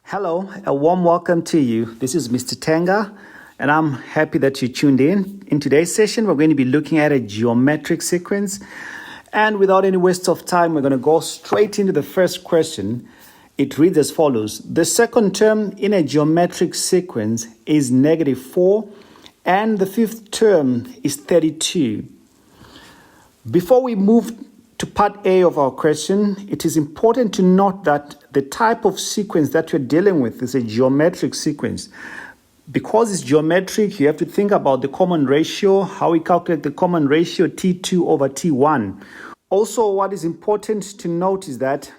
Hello, a warm welcome to you. This is Mr. Tenga, and I'm happy that you tuned in. In today's session, we're going to be looking at a geometric sequence. And without any waste of time, we're going to go straight into the first question. It reads as follows. The second term in a geometric sequence is -4, and the fifth term is 32. Before we move to part A of our question, it is important to note that the type of sequence that you're dealing with is a geometric sequence. Because it's geometric, you have to think about the common ratio, how we calculate the common ratio T2 over T1. Also, what is important to note is that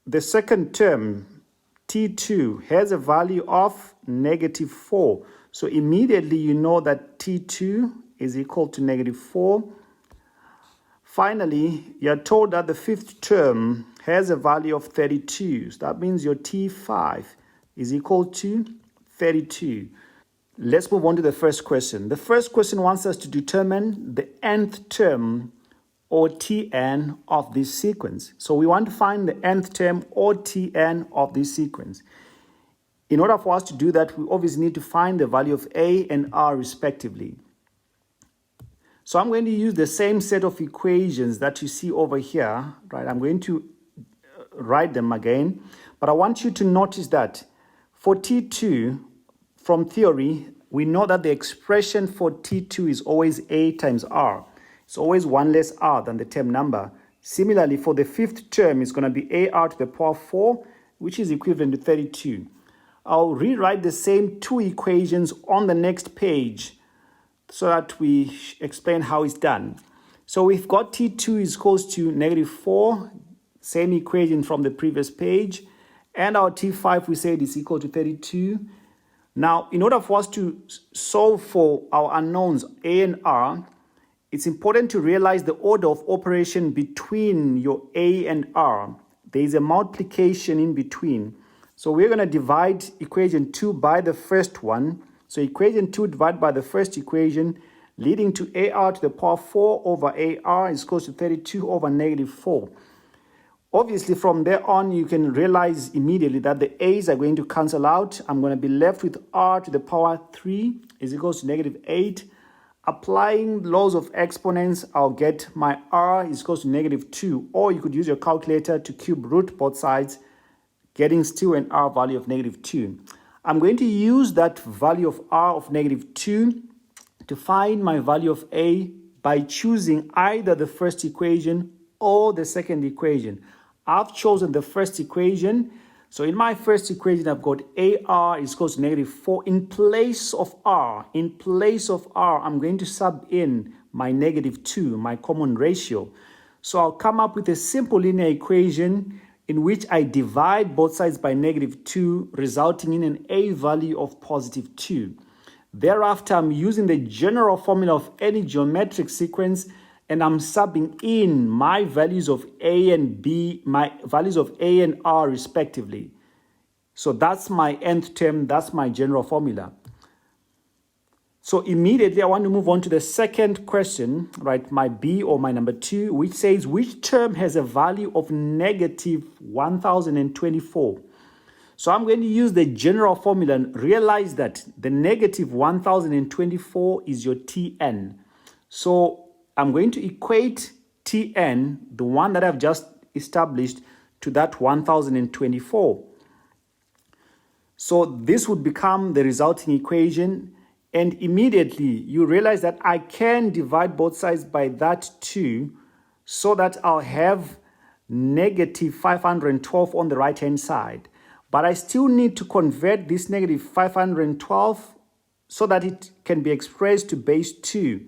the second term, T2, has a value of -4. So immediately you know that T2 is equal to -4. Finally, you're told that the fifth term has a value of 32. So that means your T5 is equal to 32. Let's move on to the first question. The first question wants us to determine the nth term or Tn of this sequence. So we want to find the nth term or Tn of this sequence. In order for us to do that, we obviously need to find the value of A and R respectively. So I'm going to use the same set of equations that you see over here, right? I'm going to write them again, but I want you to notice that for T2, from theory, we know that the expression for T2 is always A times R. It's always 1 less R than the term number. Similarly, for the fifth term, it's going to be AR to the power 4, which is equivalent to 32. I'll rewrite the same two equations on the next page so that we explain how it's done. So we've got T2 is equals to -4, same equation from the previous page, and our T5 we said is equal to 32. Now, in order for us to solve for our unknowns A and R, it's important to realize the order of operation between your A and R. There is a multiplication in between. So we're going to divide equation 2 by the first one. So equation 2 divided by the first equation, leading to AR to the power 4 over AR is equal to 32 over -4. Obviously, from there on, you can realize immediately that the A's are going to cancel out. I'm going to be left with R to the power 3 is equal to -8. Applying laws of exponents, I'll get my R is equal to -2. Or you could use your calculator to cube root both sides, getting still an R value of -2. I'm going to use that value of R of -2 to find my value of A by choosing either the first equation or the second equation. I've chosen the first equation. So in my first equation, I've got AR is equal to -4. In place of R, I'm going to sub in my -2, my common ratio. So I'll come up with a simple linear equation in which I divide both sides by -2, resulting in an A value of +2. Thereafter, I'm using the general formula of any geometric sequence, and I'm subbing in my values of A and B, my values of A and R respectively. So that's my nth term, that's my general formula. So immediately I want to move on to the second question, right? My B or my number 2, which says which term has a value of -1024. So I'm going to use the general formula and realize that the -1024 is your Tn. So I'm going to equate Tn, the one that I've just established, to that 1024. So this would become the resulting equation. And immediately you realize that I can divide both sides by that 2 so that I'll have -512 on the right-hand side. But I still need to convert this -512 so that it can be expressed to base 2.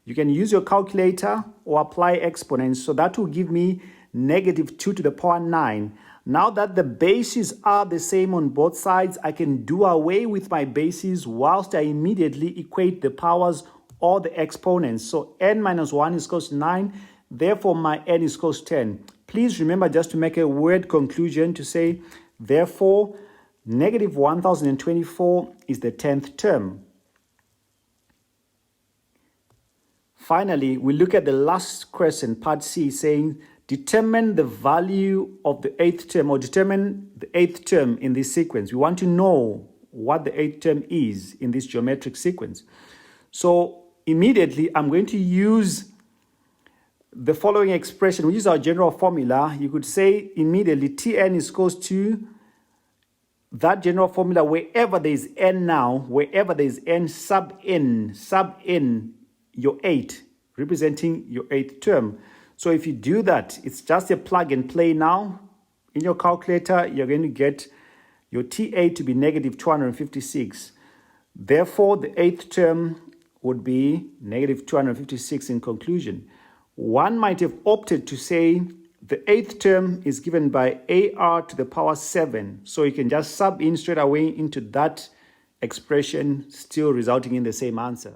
You can use your calculator or apply exponents. So that will give me -2 to the power 9. Now that the bases are the same on both sides, I can do away with my bases whilst I immediately equate the powers or the exponents. So n minus 1 is equal to 9. Therefore, my n is equal to 10. Please remember just to make a word conclusion to say, therefore, -1024 is the 10th term. Finally, we look at the last question, part C, saying determine the value of the eighth term, or determine the eighth term in this sequence. We want to know what the eighth term is in this geometric sequence. So immediately I'm going to use the following expression. We use our general formula. You could say immediately Tn is equals to that general formula wherever there is n now, wherever there is n, sub n, your 8, representing your eighth term. So if you do that, it's just a plug and play now. In your calculator, you're going to get your T8 to be negative 256. Therefore, the eighth term would be negative 256 in conclusion. One might have opted to say the eighth term is given by AR to the power 7. So you can just sub in straight away into that expression, still resulting in the same answer.